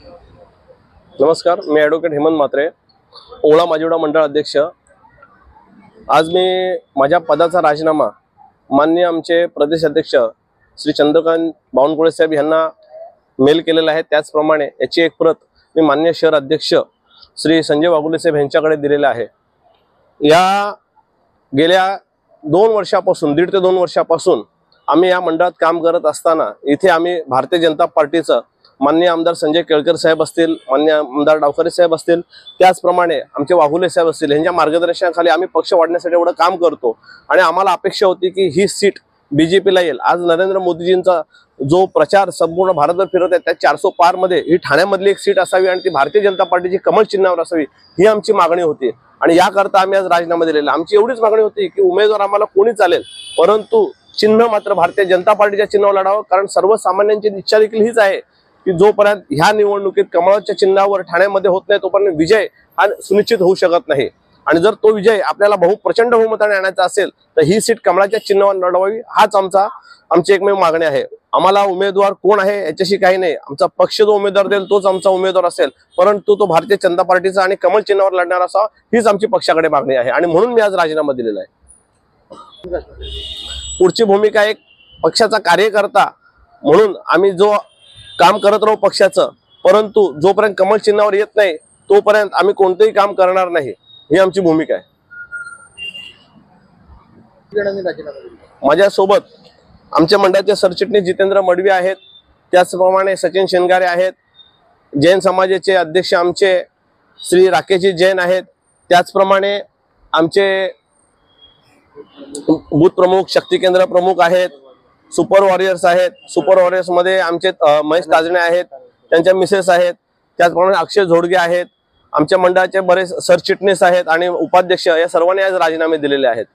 नमस्कार, मी ॲडव्होकेट हेमंत म्हात्रे, ओळा माजिवडा मंडळ अध्यक्ष। आज मी माझ्या पदाचा राजीनामा माननीय आमचे प्रदेश अध्यक्ष श्री चंद्रकांत बावनकुळे साहेब यांना मेल केलेला आहे। त्याचप्रमाणे याची एक प्रत मी माननीय शहर अध्यक्ष श्री संजय वाघुले साहेब यांच्याकडे दिलेला आहे। या गेल्या 2 वर्षापासून 1.5 ते 2 वर्षापासून आम्ही या मंडळात काम करत असताना इथे आम्ही भारतीय जनता पार्टीचं माननीय आमदार संजय केळकर साहेब असतील, माननीय आमदार डावखरे साहेब असतील, त्याचप्रमाणे आमचे वाघुले साहेब असतील, यांच्या मार्गदर्शनाखाली आम्ही पक्ष वाढण्यासाठी एवढं काम करतो आणि आम्हाला अपेक्षा होती की ही सीट बीजेपीला येईल। आज नरेंद्र मोदीजींचा जो प्रचार संपूर्ण भारतभर फिरत आहे त्या 400 पार मध्ये ही ठाण्यामधली एक सीट असावी आणि ती भारतीय जनता पार्टीची कमळ चिन्हावर असावी ही आमची मागणी होती आणि याकरता आम्ही आज राजीनामा दिलेला। आमची एवढीच मागणी होती की उमेदवार आम्हाला कोणी चालेल, परंतु चिन्ह मात्र भारतीय जनता पार्टीच्या चिन्हावर लढावं, कारण सर्वसामान्यांची इच्छा देखील हीच आहे की जोपर्यंत ह्या निवडणुकीत कमळाच्या चिन्हावर ठाण्यामध्ये होत नाही तोपर्यंत विजय हा सुनिश्चित होऊ शकत नाही। आणि जर तो विजय आपल्याला प्रचंड बहुमताने आणायचा असेल तर ही सीट कमळाच्या चिन्हावर लढवावी, हाच आमची एकमेव मागणी आहे। आम्हाला उमेदवार कोण आहे याच्याशी काही नाही, आमचा पक्ष जो उमेदवार देईल तोच आमचा उमेदवार असेल, परंतु तो भारतीय जनता पार्टीचा आणि कमळ चिन्हावर लढणार असावा हीच आमची पक्षाकडे मागणी आहे आणि म्हणून मी आज राजीनामा दिलेला आहे। पुढची भूमिका एक पक्षाचा कार्यकर्ता म्हणून आम्ही जो काम करत राहू पक्षाचं, परंतु जोपर्यंत कमळ चिन्हावर येत नाही तोपर्यंत आम्ही कोणतेही काम करणार नाही, ही आमची भूमिका आहे। माझ्यासोबत आमच्या मंडळाचे सरचिटणीस जितेंद्र मडवी आहेत, त्याचप्रमाणे सचिन शेनगारे आहेत, जैन समाजाचे अध्यक्ष आमचे श्री राकेशजी जैन आहेत, त्याचप्रमाणे आमचे बूथ प्रमुख शक्ती केंद्र प्रमुख आहेत, सुपर वॉरियर्स आहेत, सुपर वॉरियर्स मध्ये आमचे महेश ताजणे आहेत, त्यांच्या मिसेस आहेत, त्याचप्रमाणे अक्षय झोडगे आहेत, आमच्या मंडळाचे बरेच सरचिटणीस आहेत आणि उपाध्यक्ष या सर्वांनी आज राजीनामे दिलेले आहेत।